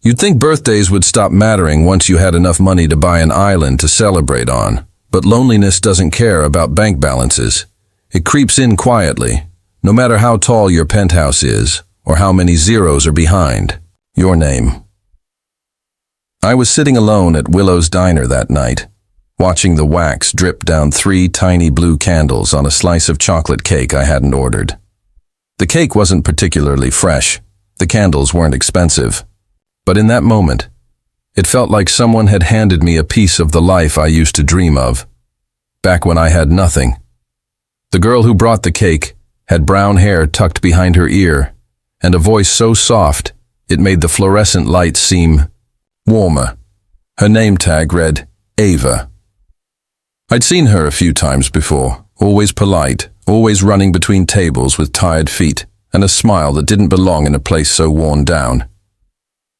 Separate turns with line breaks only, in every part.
You'd think birthdays would stop mattering once you had enough money to buy an island to celebrate on, but loneliness doesn't care about bank balances. It creeps in quietly, no matter how tall your penthouse is or how many zeros are behind your name. I was sitting alone at Willow's Diner that night, watching the wax drip down 3 tiny blue candles on a slice of chocolate cake I hadn't ordered. The cake wasn't particularly fresh, the candles weren't expensive, but in that moment, it felt like someone had handed me a piece of the life I used to dream of, back when I had nothing. The girl who brought the cake had brown hair tucked behind her ear, and a voice so soft it made the fluorescent light seem warmer. Her name tag read Ava. I'd seen her a few times before, always polite, always running between tables with tired feet, and a smile that didn't belong in a place so worn down.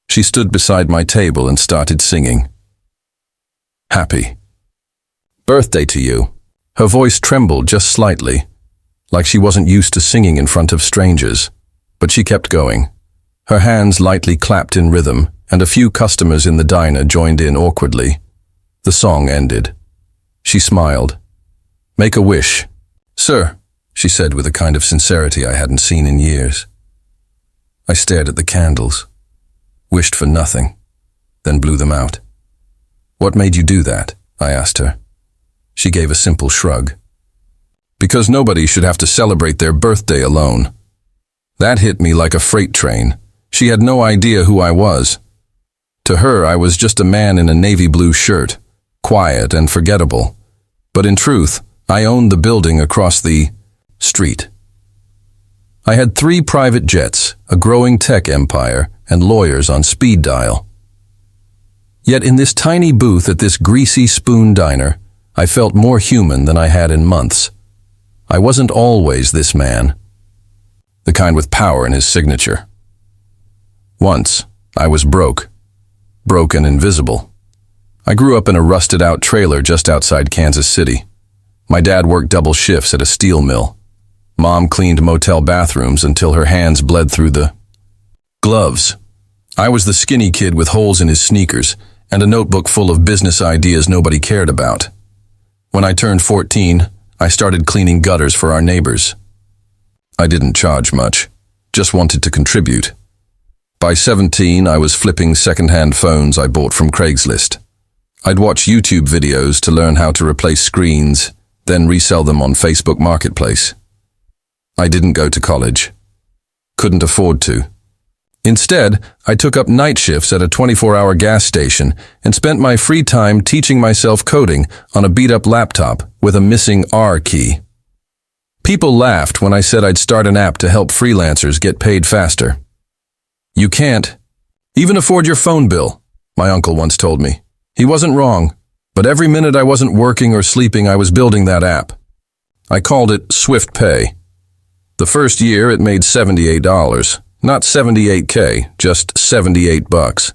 She stood beside my table and started singing. Happy birthday to you. Her voice trembled just slightly, like she wasn't used to singing in front of strangers, but she kept going. Her hands lightly clapped in rhythm, and a few customers in the diner joined in awkwardly. The song ended. She smiled. Make a wish. Sir, she said with a kind of sincerity I hadn't seen in years. I stared at the candles, wished for nothing, then blew them out. What made you do that? I asked her. She gave a simple shrug. Because nobody should have to celebrate their birthday alone. That hit me like a freight train. She had no idea who I was. To her, I was just a man in a navy blue shirt, quiet and forgettable. But in truth, I owned the building across the street. I had 3 private jets, a growing tech empire, and lawyers on speed dial. Yet in this tiny booth at this greasy spoon diner, I felt more human than I had in months. I wasn't always this man, the kind with power in his signature. Once, I was broke and invisible. I grew up in a rusted-out trailer just outside Kansas City. My dad worked double shifts at a steel mill. Mom cleaned motel bathrooms until her hands bled through the gloves. I was the skinny kid with holes in his sneakers and a notebook full of business ideas nobody cared about. When I turned 14, I started cleaning gutters for our neighbors. I didn't charge much, just wanted to contribute. By 17, I was flipping second-hand phones I bought from Craigslist. I'd watch YouTube videos to learn how to replace screens, then resell them on Facebook Marketplace. I didn't go to college. Couldn't afford to. Instead, I took up night shifts at a 24-hour gas station and spent my free time teaching myself coding on a beat-up laptop with a missing R key. People laughed when I said I'd start an app to help freelancers get paid faster. You can't even afford your phone bill, my uncle once told me. He wasn't wrong, but every minute I wasn't working or sleeping, I was building that app. I called it Swift Pay. The first year it made $78, not $78K, just $78.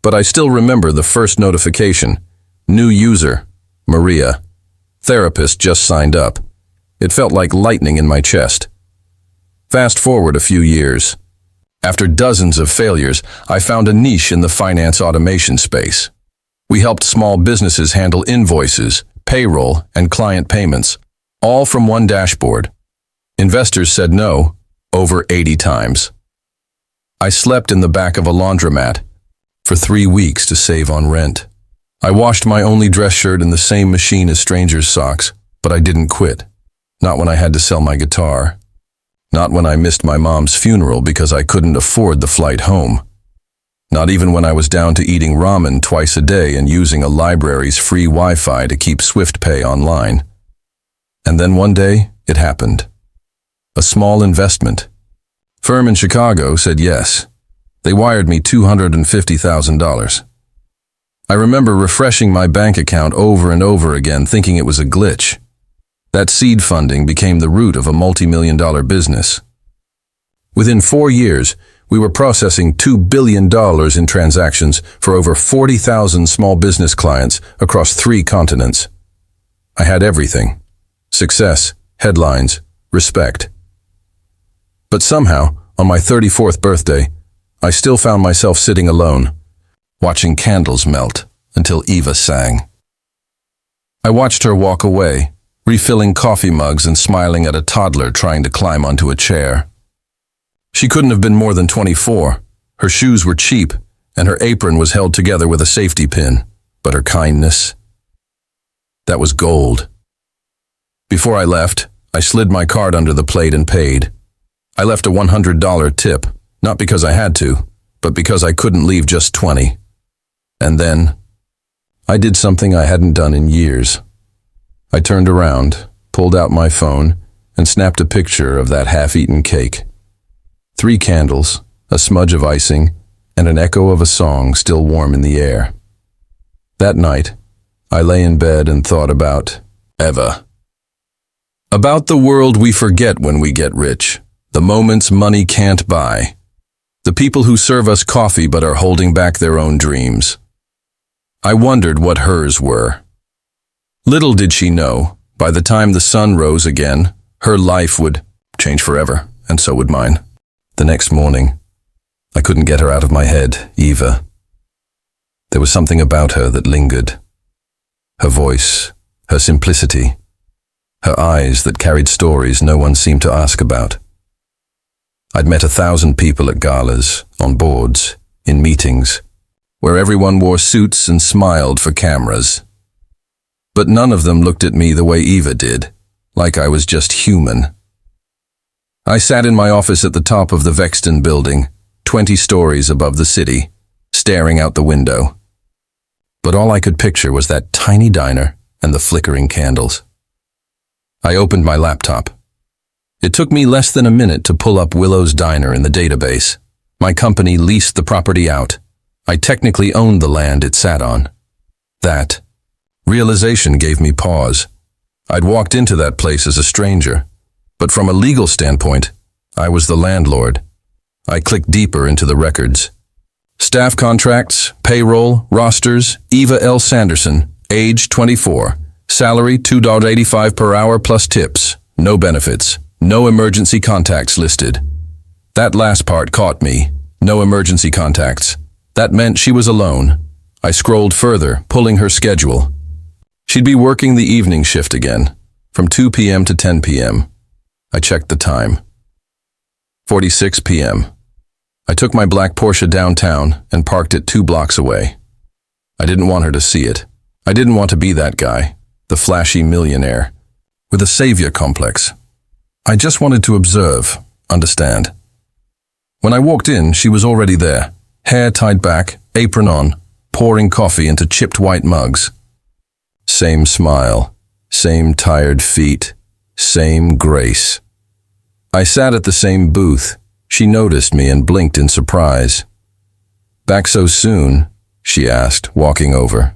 But I still remember the first notification. New user, Maria. Therapist just signed up. It felt like lightning in my chest. Fast forward a few years. After dozens of failures, I found a niche in the finance automation space. We helped small businesses handle invoices, payroll, and client payments, all from one dashboard. Investors said no over 80 times. I slept in the back of a laundromat for 3 weeks to save on rent. I washed my only dress shirt in the same machine as strangers' socks, but I didn't quit. Not when I had to sell my guitar. Not when I missed my mom's funeral because I couldn't afford the flight home. Not even when I was down to eating ramen twice a day and using a library's free Wi-Fi to keep SwiftPay online. And then one day, it happened. A small investment. Firm in Chicago said yes. They wired me $250,000. I remember refreshing my bank account over and over again, thinking it was a glitch. That seed funding became the root of a multi-million-dollar business. Within 4 years, we were processing $2 billion in transactions for over 40,000 small business clients across 3 continents. I had everything. Success, headlines, respect. But somehow, on my 34th birthday, I still found myself sitting alone, watching candles melt until Eva sang. I watched her walk away, refilling coffee mugs and smiling at a toddler trying to climb onto a chair. She couldn't have been more than 24. Her shoes were cheap, and her apron was held together with a safety pin. But her kindness, that was gold. Before I left, I slid my card under the plate and paid. I left a $100 tip, not because I had to, but because I couldn't leave just 20. And then, I did something I hadn't done in years. I turned around, pulled out my phone, and snapped a picture of that half-eaten cake. 3 candles, a smudge of icing, and an echo of a song still warm in the air. That night, I lay in bed and thought about Eva. About the world we forget when we get rich, the moments money can't buy, the people who serve us coffee but are holding back their own dreams. I wondered what hers were. Little did she know, by the time the sun rose again, her life would change forever, and so would mine. The next morning, I couldn't get her out of my head, Eva. There was something about her that lingered. Her voice, her simplicity, her eyes that carried stories no one seemed to ask about. I'd met 1,000 people at galas, on boards, in meetings, where everyone wore suits and smiled for cameras. But none of them looked at me the way Eva did, like I was just human. I sat in my office at the top of the Vexton building, 20 stories above the city, staring out the window. But all I could picture was that tiny diner and the flickering candles. I opened my laptop. It took me less than a minute to pull up Willow's Diner in the database. My company leased the property out. I technically owned the land it sat on. That realization gave me pause. I'd walked into that place as a stranger, but from a legal standpoint, I was the landlord. I clicked deeper into the records. Staff contracts, payroll, rosters, Eva L. Sanderson, age 24, salary $2.85 per hour plus tips, no benefits, no emergency contacts listed. That last part caught me, no emergency contacts. That meant she was alone. I scrolled further, pulling her schedule. She'd be working the evening shift again, from 2 p.m. to 10 p.m. I checked the time. 46 p.m. I took my black Porsche downtown and parked it 2 blocks away. I didn't want her to see it. I didn't want to be that guy, the flashy millionaire, with a savior complex. I just wanted to observe, understand. When I walked in, she was already there, hair tied back, apron on, pouring coffee into chipped white mugs. Same smile, same tired feet, same grace. I sat at the same booth. She noticed me and blinked in surprise. "Back so soon?" she asked, walking over.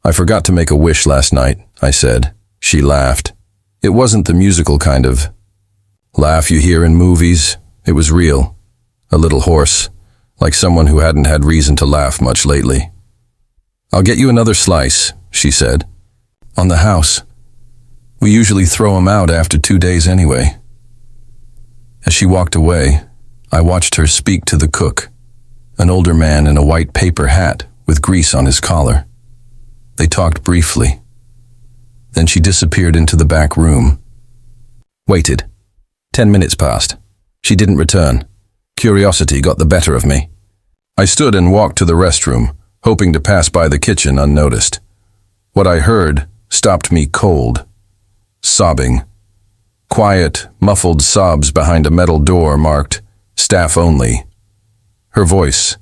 "I forgot to make a wish last night," I said. She laughed. It wasn't the musical kind of laugh you hear in movies. It was real, a little hoarse, like someone who hadn't had reason to laugh much lately. "I'll get you another slice," she said. "On the house. We usually throw 'em out after 2 days anyway." As she walked away, I watched her speak to the cook, an older man in a white paper hat with grease on his collar. They talked briefly. Then she disappeared into the back room. Waited. 10 minutes passed. She didn't return. Curiosity got the better of me. I stood and walked to the restroom, hoping to pass by the kitchen unnoticed. What I heard stopped me cold. Sobbing. Quiet, muffled sobs behind a metal door marked "Staff Only." Her voice.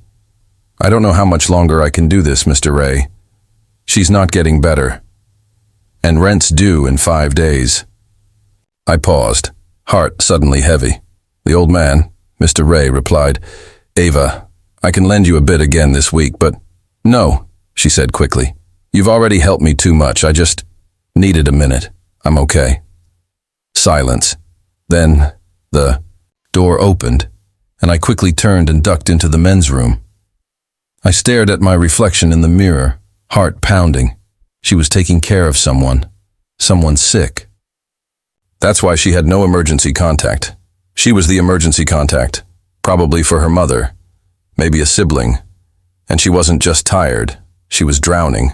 "I don't know how much longer I can do this, Mr. Ray. She's not getting better. And rent's due in 5 days." I paused, heart suddenly heavy. The old man, Mr. Ray, replied, "Ava, I can lend you a bit again this week, but..." "No," she said quickly. "You've already helped me too much. I just needed a minute. I'm okay." Silence. Then the door opened, and I quickly turned and ducked into the men's room. I stared at my reflection in the mirror, heart pounding. She was taking care of someone sick. That's why she had no emergency contact. She was the emergency contact. Probably for her mother, maybe a sibling. And she wasn't just tired, she was drowning.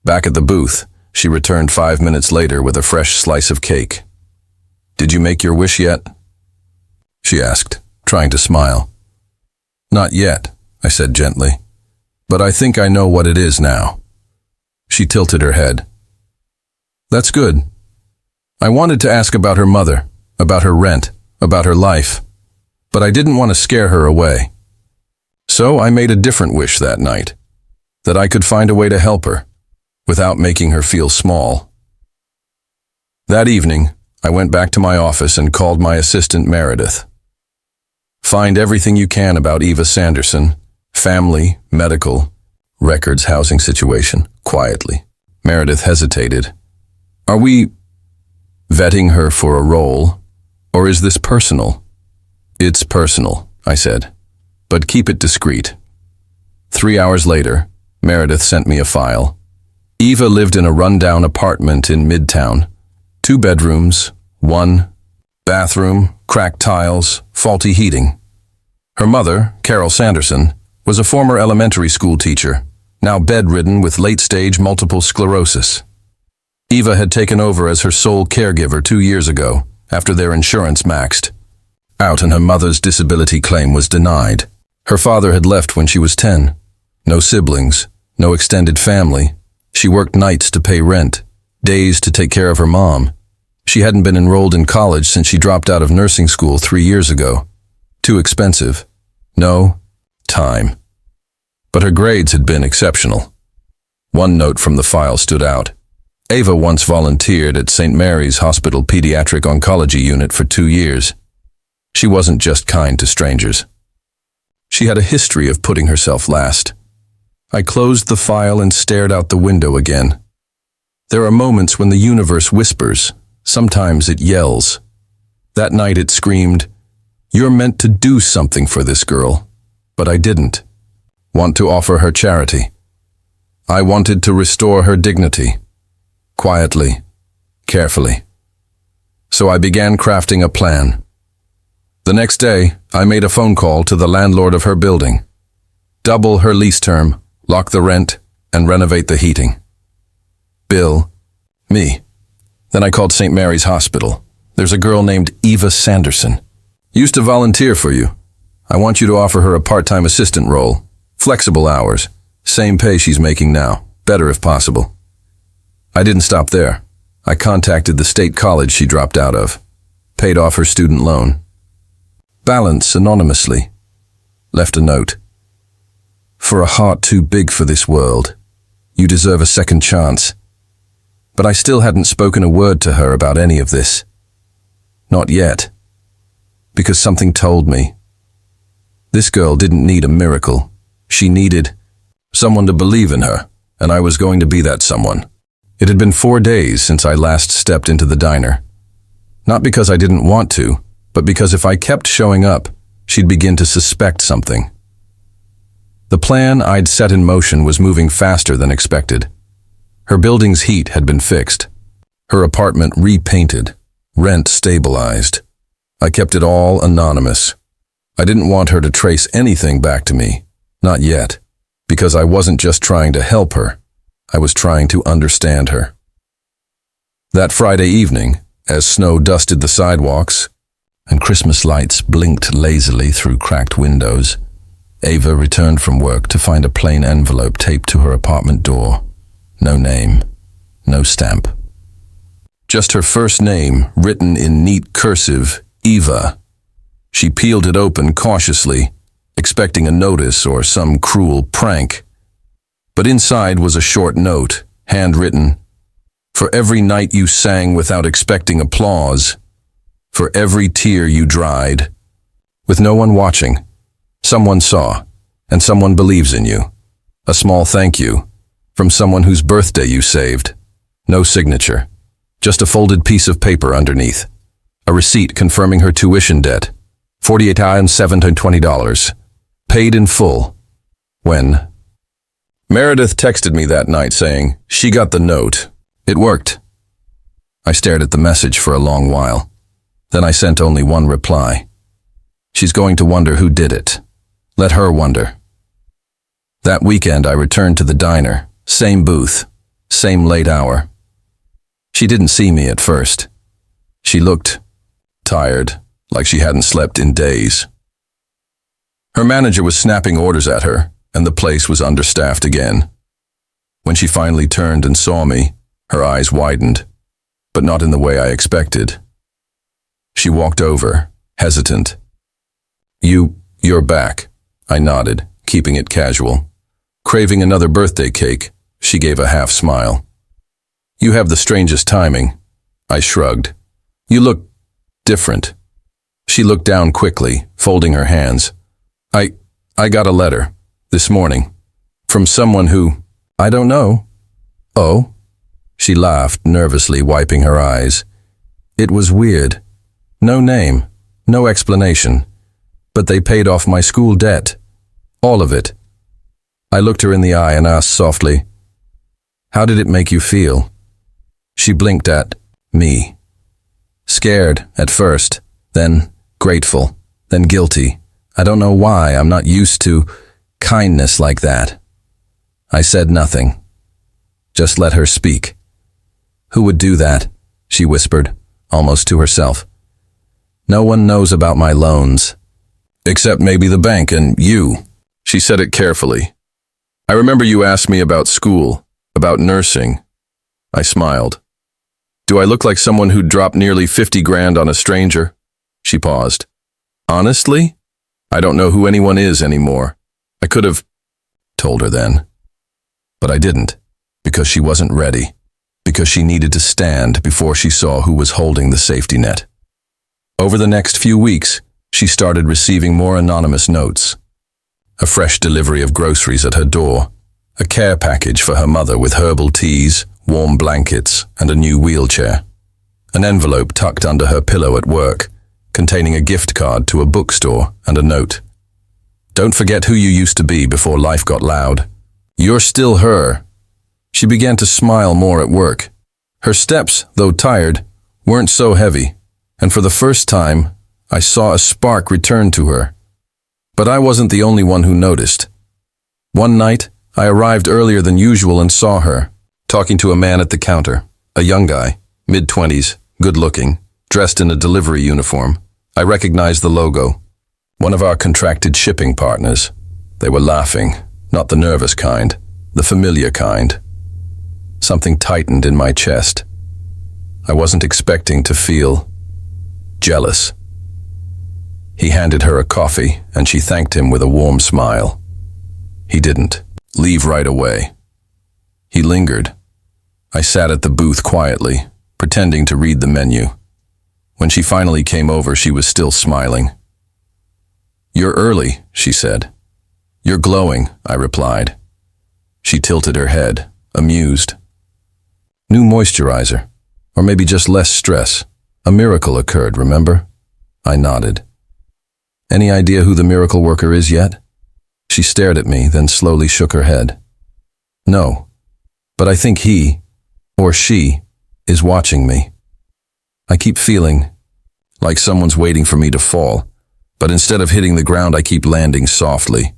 Back at the booth, she returned 5 minutes later with a fresh slice of cake. "Did you make your wish yet?" she asked, trying to smile. "Not yet," I said gently. "But I think I know what it is now." She tilted her head. "That's good. I wanted to ask about her mother, about her rent, about her life, but I didn't want to scare her away. So I made a different wish that night, that I could find a way to help her, without making her feel small." That evening, I went back to my office and called my assistant Meredith. "Find everything you can about Eva Sanderson, family, medical, records, housing situation," quietly. Meredith hesitated. "Are we vetting her for a role, or is this personal?" "It's personal," I said, "but keep it discreet." 3 hours later, Meredith sent me a file. Eva lived in a rundown apartment in Midtown. 2 bedrooms, 1 bathroom, cracked tiles, faulty heating. Her mother, Carol Sanderson, was a former elementary school teacher, now bedridden with late-stage multiple sclerosis. Eva had taken over as her sole caregiver 2 years ago, after their insurance maxed out and her mother's disability claim was denied. Her father had left when she was 10. No siblings, no extended family. She worked nights to pay rent, days to take care of her mom. She hadn't been enrolled in college since she dropped out of nursing school 3 years ago. Too expensive. No time. But her grades had been exceptional. One note from the file stood out. Eva once volunteered at St. Mary's Hospital Pediatric Oncology Unit for 2 years. She wasn't just kind to strangers. She had a history of putting herself last. I closed the file and stared out the window again. There are moments when the universe whispers. Sometimes it yells. That night it screamed, "You're meant to do something for this girl." But I didn't want to offer her charity. I wanted to restore her dignity. Quietly, carefully. So I began crafting a plan. The next day, I made a phone call to the landlord of her building. Double her lease term, lock the rent, and renovate the heating. Bill, me. Then I called St. Mary's Hospital. "There's a girl named Eva Sanderson. Used to volunteer for you. I want you to offer her a part-time assistant role. Flexible hours. Same pay she's making now. Better if possible." I didn't stop there. I contacted the state college she dropped out of. Paid off her student loan. Balance anonymously. Left a note. "For a heart too big for this world, you deserve a second chance." But I still hadn't spoken a word to her about any of this. Not yet. Because something told me. This girl didn't need a miracle. She needed someone to believe in her, and I was going to be that someone. It had been 4 days since I last stepped into the diner. Not because I didn't want to, but because if I kept showing up, she'd begin to suspect something. The plan I'd set in motion was moving faster than expected. Her building's heat had been fixed. Her apartment repainted. Rent stabilized. I kept it all anonymous. I didn't want her to trace anything back to me. Not yet. Because I wasn't just trying to help her. I was trying to understand her. That Friday evening, as snow dusted the sidewalks and Christmas lights blinked lazily through cracked windows, Eva returned from work to find a plain envelope taped to her apartment door. No name, no stamp. Just her first name, written in neat cursive, Eva. She peeled it open cautiously, expecting a notice or some cruel prank. But inside was a short note, handwritten. "For every night you sang without expecting applause. For every tear you dried. With no one watching. Someone saw, and someone believes in you. A small thank you. From someone whose birthday you saved. No signature. Just a folded piece of paper underneath. A receipt confirming her tuition debt. $48,720. Paid in full. When?" Meredith texted me that night saying, she got the note. It worked. I stared at the message for a long while. Then I sent only one reply. She's going to wonder who did it. Let her wonder. That weekend I returned to the diner. Same booth. Same late hour. She didn't see me at first. She looked tired, like she hadn't slept in days. Her manager was snapping orders at her, and the place was understaffed again. When she finally turned and saw me, her eyes widened, but not in the way I expected. She walked over, hesitant. You're back. I nodded, keeping it casual. Craving another birthday cake, she gave a half smile. You have the strangest timing. I shrugged. You look different. She looked down quickly, folding her hands. I got a letter, this morning, from someone who, I don't know. Oh? She laughed, nervously wiping her eyes. It was weird. No name, no explanation. But they paid off my school debt. All of it. I looked her in the eye and asked softly, how did it make you feel? She blinked at me. Scared at first, then grateful, then guilty. I don't know why. I'm not used to kindness like that. I said nothing. Just let her speak. Who would do that? She whispered, almost to herself. No one knows about my loans. Except maybe the bank and you. She said it carefully. I remember you asked me about school, about nursing. I smiled. Do I look like someone who dropped nearly 50 grand on a stranger? She paused. Honestly? I don't know who anyone is anymore. I could have told her then. But I didn't, because she wasn't ready, because she needed to stand before she saw who was holding the safety net. Over the next few weeks, she started receiving more anonymous notes. A fresh delivery of groceries at her door, a care package for her mother with herbal teas, warm blankets, and a new wheelchair. An envelope tucked under her pillow at work, containing a gift card to a bookstore and a note. Don't forget who you used to be before life got loud. You're still her. She began to smile more at work. Her steps, though tired, weren't so heavy, and for the first time, I saw a spark return to her. But I wasn't the only one who noticed. One night, I arrived earlier than usual and saw her, talking to a man at the counter, a young guy, mid-20s, good-looking, dressed in a delivery uniform. I recognized the logo. One of our contracted shipping partners. They were laughing, not the nervous kind, the familiar kind. Something tightened in my chest. I wasn't expecting to feel jealous. He handed her a coffee, and she thanked him with a warm smile. He didn't leave right away. He lingered. I sat at the booth quietly, pretending to read the menu. When she finally came over, she was still smiling. You're early, she said. You're glowing, I replied. She tilted her head, amused. New moisturizer, or maybe just less stress. A miracle occurred, remember? I nodded. Any idea who the miracle worker is yet? She stared at me, then slowly shook her head. No, but I think he, or she, is watching me. I keep feeling like someone's waiting for me to fall, but instead of hitting the ground, I keep landing softly.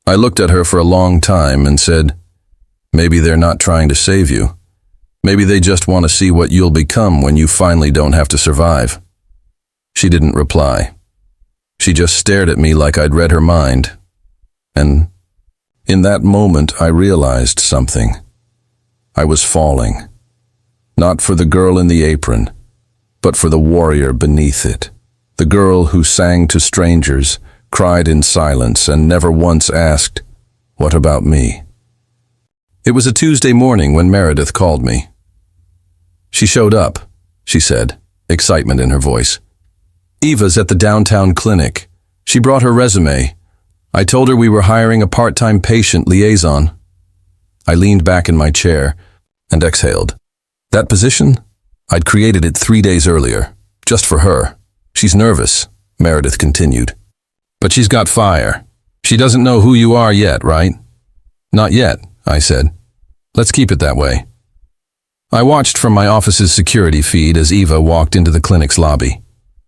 I looked at her for a long time and said, maybe they're not trying to save you. Maybe they just want to see what you'll become when you finally don't have to survive. She didn't reply. She just stared at me like I'd read her mind. And in that moment, I realized something. I was falling. Not for the girl in the apron, but for the warrior beneath it. The girl who sang to strangers, cried in silence, and never once asked, what about me? It was a Tuesday morning when Meredith called me. She showed up, she said, excitement in her voice. Eva's at the downtown clinic. She brought her resume. I told her we were hiring a part-time patient liaison. I leaned back in my chair and exhaled. That position? I'd created it 3 days earlier, just for her. She's nervous, Meredith continued. But she's got fire. She doesn't know who you are yet, right? Not yet, I said. Let's keep it that way. I watched from my office's security feed as Eva walked into the clinic's lobby.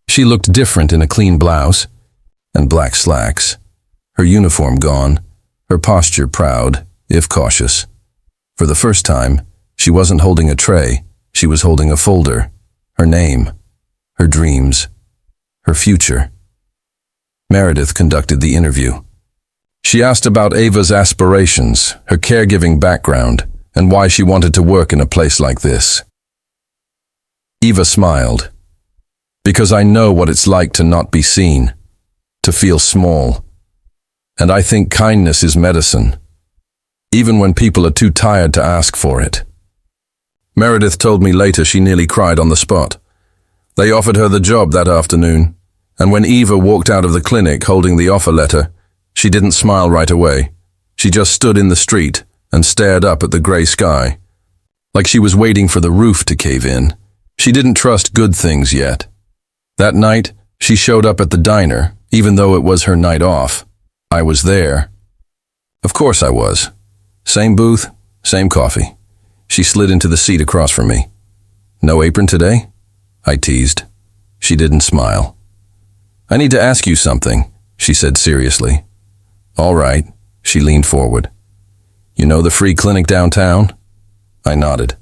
She looked different in a clean blouse, and black slacks. Her uniform gone, her posture proud, if cautious. For the first time, she wasn't holding a tray, she was holding a folder. Her name, her dreams, her future. Meredith conducted the interview. She asked about Ava's aspirations, her caregiving background, and why she wanted to work in a place like this. Eva smiled. Because I know what it's like to not be seen, to feel small. And I think kindness is medicine, even when people are too tired to ask for it. Meredith told me later she nearly cried on the spot. They offered her the job that afternoon, and when Eva walked out of the clinic holding the offer letter, she didn't smile right away. She just stood in the street and stared up at the gray sky, like she was waiting for the roof to cave in. She didn't trust good things yet. That night, she showed up at the diner, even though it was her night off. I was there. Of course I was. Same booth, same coffee. She slid into the seat across from me. No apron today? I teased. She didn't smile. I need to ask you something, she said seriously. All right, she leaned forward. You know the free clinic downtown? I nodded.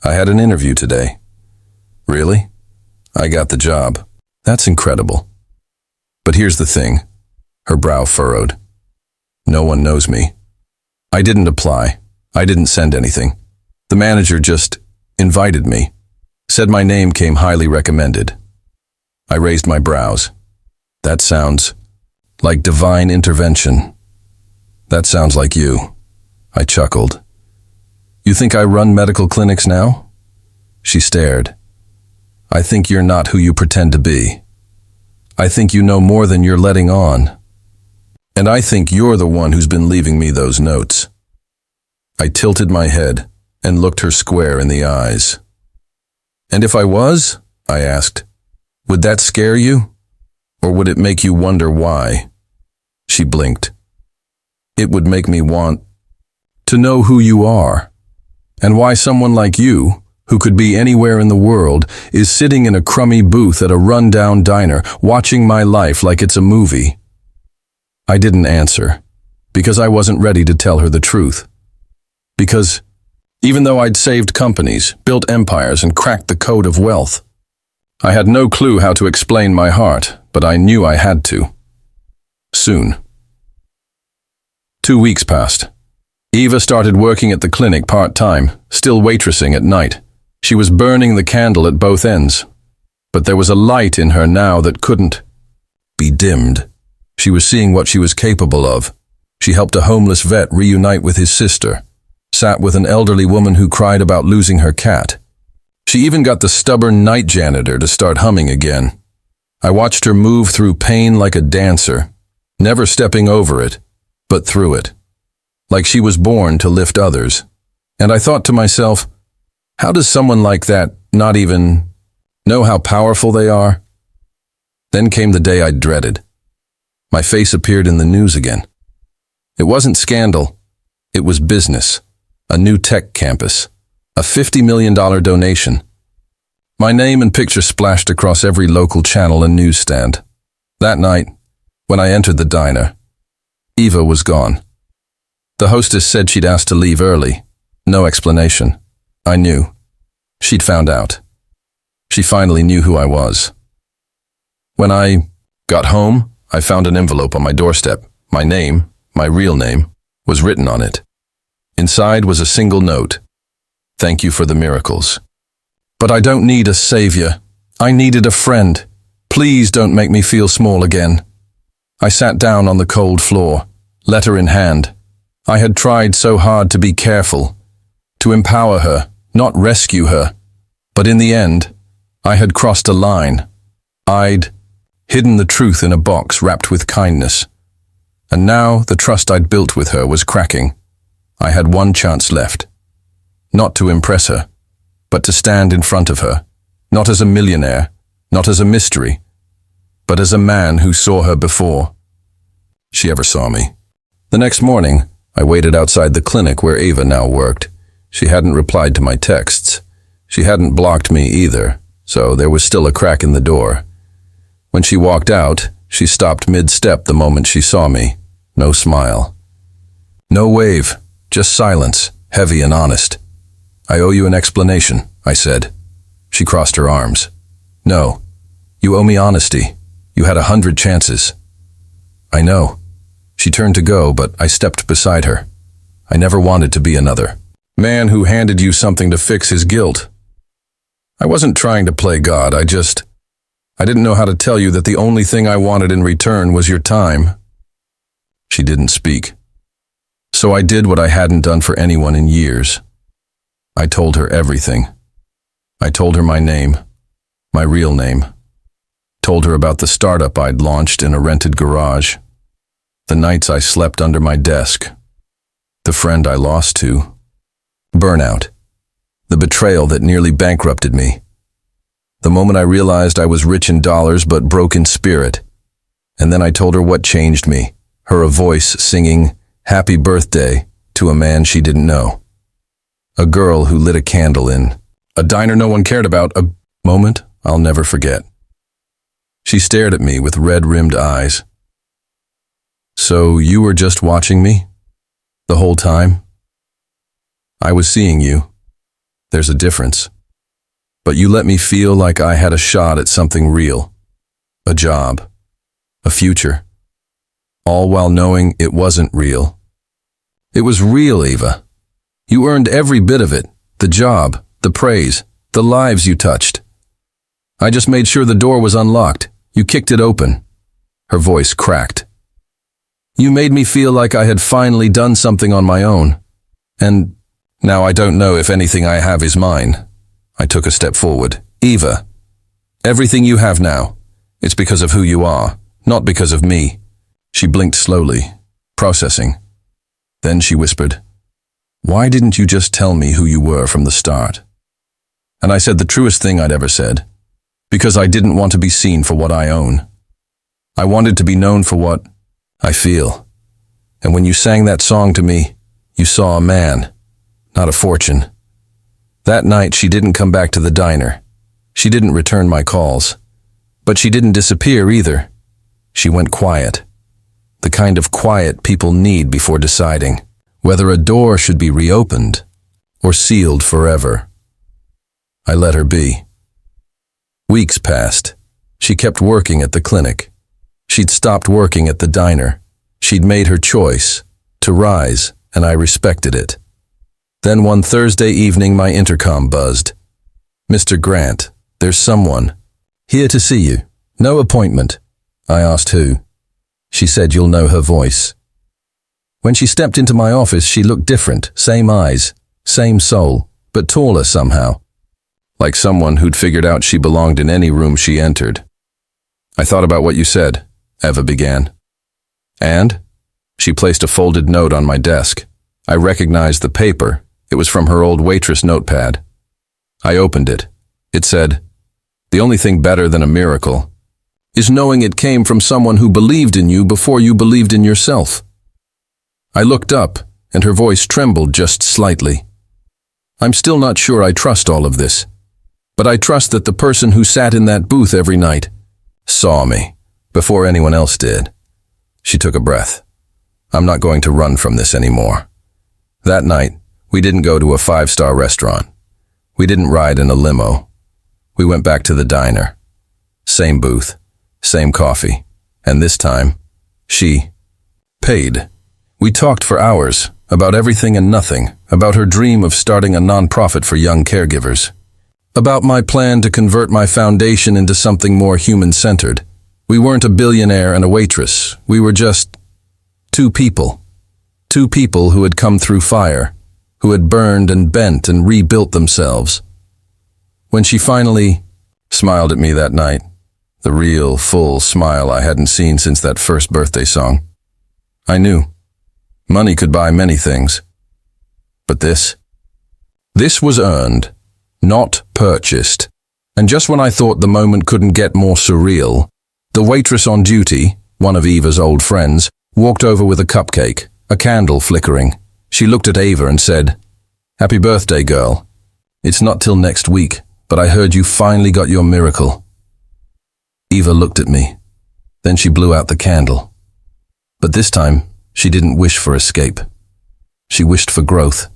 I had an interview today. Really? I got the job. That's incredible. But here's the thing. Her brow furrowed. No one knows me. I didn't apply. I didn't send anything. The manager just invited me. Said my name came highly recommended. I raised my brows. That sounds like divine intervention. That sounds like you. I chuckled. You think I run medical clinics now? She stared. I think you're not who you pretend to be. I think you know more than you're letting on. And I think you're the one who's been leaving me those notes. I tilted my head and looked her square in the eyes. And if I was, I asked, would that scare you? Or would it make you wonder why? She blinked. It would make me want to know who you are, and why someone like you, who could be anywhere in the world, is sitting in a crummy booth at a run-down diner, watching my life like it's a movie. I didn't answer, because I wasn't ready to tell her the truth. Because even though I'd saved companies, built empires, and cracked the code of wealth, I had no clue how to explain my heart, but I knew I had to. Soon. 2 weeks passed. Eva started working at the clinic part-time, still waitressing at night. She was burning the candle at both ends, but there was a light in her now that couldn't be dimmed. She was seeing what she was capable of. She helped a homeless vet reunite with his sister, sat with an elderly woman who cried about losing her cat. She even got the stubborn night janitor to start humming again. I watched her move through pain like a dancer, never stepping over it, but through it, like she was born to lift others. And I thought to myself, how does someone like that not even know how powerful they are? Then came the day I dreaded. My face appeared in the news again. It wasn't scandal, it was business, a new tech campus, a $50 million donation. My name and picture splashed across every local channel and newsstand. That night, when I entered the diner, Eva was gone. The hostess said she'd asked to leave early. No explanation. I knew. She'd found out. She finally knew who I was. When I got home, I found an envelope on my doorstep. My name, my real name, was written on it. Inside was a single note. Thank you for the miracles. But I don't need a savior. I needed a friend. Please don't make me feel small again. I sat down on the cold floor, letter in hand. I had tried so hard to be careful, to empower her, not rescue her. But in the end, I had crossed a line. I'd hidden the truth in a box wrapped with kindness. And now the trust I'd built with her was cracking. I had one chance left. Not to impress her, but to stand in front of her, not as a millionaire, not as a mystery, but as a man who saw her before she ever saw me. The next morning, I waited outside the clinic where Eva now worked. She hadn't replied to my texts. She hadn't blocked me either, so there was still a crack in the door. When she walked out, She stopped mid-step the moment she saw me. No smile. No wave, just silence, heavy and honest. I owe you an explanation, I said. She crossed her arms. No, you owe me honesty. You had 100 chances. I know. She turned to go, but I stepped beside her. I never wanted to be another man who handed you something to fix his guilt. I wasn't trying to play God, I didn't know how to tell you that the only thing I wanted in return was your time. She didn't speak. So I did what I hadn't done for anyone in years. I told her everything. I told her my name, my real name. Told her about the startup I'd launched in a rented garage. The nights I slept under my desk. The friend I lost to. Burnout. The betrayal that nearly bankrupted me. The moment I realized I was rich in dollars but broke in spirit. And then I told her what changed me. Her voice singing "Happy Birthday" to a man she didn't know. A girl who lit a candle in a diner no one cared about, a moment I'll never forget. She stared at me with red-rimmed eyes. So you were just watching me? The whole time? I was seeing you. There's a difference. But you let me feel like I had a shot at something real. A job. A future. All while knowing it wasn't real. It was real, Eva. You earned every bit of it. The job, the praise, the lives you touched. I just made sure the door was unlocked. You kicked it open. Her voice cracked. You made me feel like I had finally done something on my own. And now I don't know if anything I have is mine. I took a step forward. Eva, everything you have now, it's because of who you are, not because of me. She blinked slowly, processing. Then she whispered, "Why didn't you just tell me who you were from the start?" And I said the truest thing I'd ever said. Because I didn't want to be seen for what I own. I wanted to be known for what I feel. And when you sang that song to me, you saw a man, not a fortune. That night she didn't come back to the diner. She didn't return my calls. But she didn't disappear either. She went quiet. The kind of quiet people need before deciding whether a door should be reopened or sealed forever. I let her be. Weeks passed. She kept working at the clinic. She'd stopped working at the diner. She'd made her choice to rise, and I respected it. Then one Thursday evening my intercom buzzed. "Mr. Grant, there's someone here to see you. No appointment." I asked who. She said you'll know her voice. When she stepped into my office, she looked different. Same eyes, same soul, but taller somehow. Like someone who'd figured out she belonged in any room she entered. "I thought about what you said," Eva began. "And?" She placed a folded note on my desk. I recognized the paper. It was from her old Waitress notepad. I opened it. It said, "The only thing better than a miracle is knowing it came from someone who believed in you before you believed in yourself." I looked up, and her voice trembled just slightly. "I'm still not sure I trust all of this. But I trust that the person who sat in that booth every night saw me before anyone else did." She took a breath. "I'm not going to run from this anymore." That night, we didn't go to a 5-star restaurant. We didn't ride in a limo. We went back to the diner. Same booth, same coffee, and this time, she paid. We talked for hours about everything and nothing, about her dream of starting a nonprofit for young caregivers. About my plan to convert my foundation into something more human-centered. We weren't a billionaire and a waitress. We were just two people. Two people who had come through fire, who had burned and bent and rebuilt themselves. When she finally smiled at me that night, the real, full smile I hadn't seen since that first birthday song, I knew. Money could buy many things. But this was earned. Not purchased. And just when I thought the moment couldn't get more surreal, the waitress on duty, one of Eva's old friends, walked over with a cupcake, a candle flickering. She looked at Eva and said, "Happy birthday, girl. It's not till next week, but I heard you finally got your miracle." Eva looked at me. Then she blew out the candle. But this time, she didn't wish for escape. She wished for growth.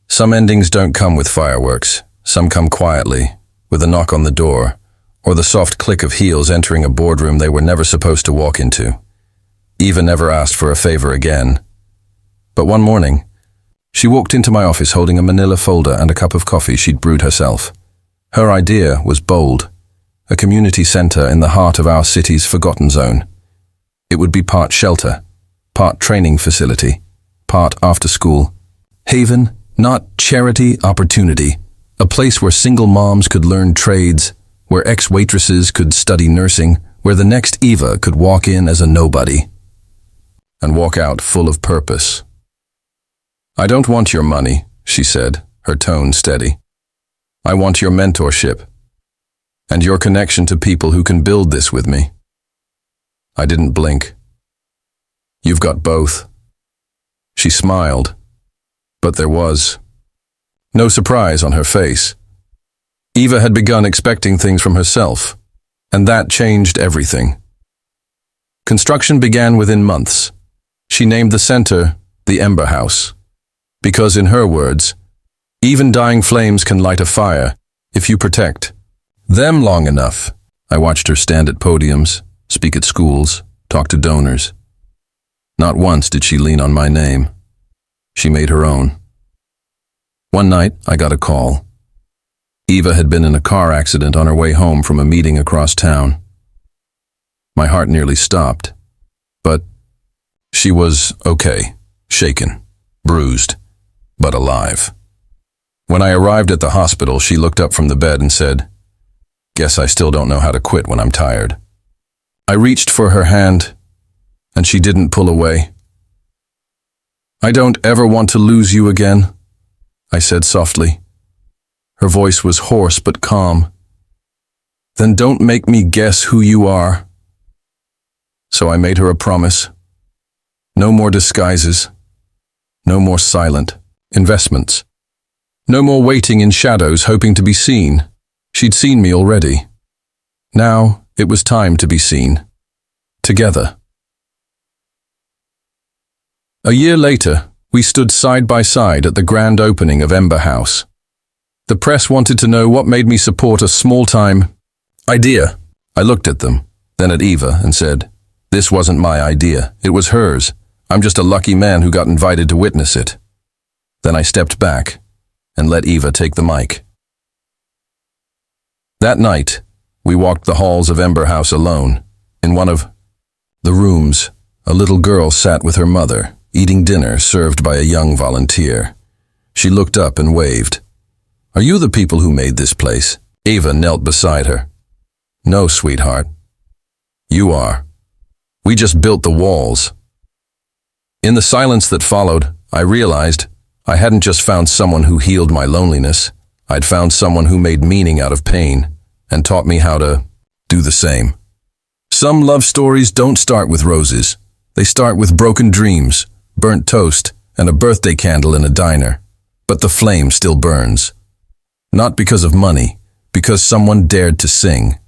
Some endings don't come with fireworks. Some come quietly, with a knock on the door, or the soft click of heels entering a boardroom they were never supposed to walk into. Eva never asked for a favor again. But one morning, she walked into my office holding a manila folder and a cup of coffee she'd brewed herself. Her idea was bold, a community center in the heart of our city's forgotten zone. It would be part shelter, part training facility, part after-school. Haven, not charity, opportunity. A place where single moms could learn trades, where ex-waitresses could study nursing, where the next Eva could walk in as a nobody and walk out full of purpose. "I don't want your money," she said, her tone steady. "I want your mentorship and your connection to people who can build this with me." I didn't blink. "You've got both." She smiled, but there was no surprise on her face. Eva had begun expecting things from herself, and that changed everything. Construction began within months. She named the center the Ember House, because in her words, even dying flames can light a fire if you protect them long enough. I watched her stand at podiums, speak at schools, talk to donors. Not once did she lean on my name. She made her own. One night, I got a call. Eva had been in a car accident on her way home from a meeting across town. My heart nearly stopped, but she was okay, shaken, bruised, but alive. When I arrived at the hospital, she looked up from the bed and said, "Guess I still don't know how to quit when I'm tired." I reached for her hand, and she didn't pull away. "I don't ever want to lose you again," I said softly. Her voice was hoarse but calm. "Then don't make me guess who you are." So I made her a promise. No more disguises. No more silent investments. No more waiting in shadows hoping to be seen. She'd seen me already. Now it was time to be seen. Together. A year later, we stood side by side at the grand opening of Ember House. The press wanted to know what made me support a small-time idea. I looked at them, then at Eva, and said, "This wasn't my idea. It was hers. I'm just a lucky man who got invited to witness it." Then I stepped back and let Eva take the mic. That night, we walked the halls of Ember House alone. In one of the rooms, a little girl sat with her mother, eating dinner served by a young volunteer. She looked up and waved. "Are you the people who made this place?" Eva knelt beside her. "No, sweetheart. You are. We just built the walls." In the silence that followed, I realized I hadn't just found someone who healed my loneliness. I'd found someone who made meaning out of pain and taught me how to do the same. Some love stories don't start with roses. They start with broken dreams, burnt toast, and a birthday candle in a diner. But the flame still burns. Not because of money, because someone dared to sing,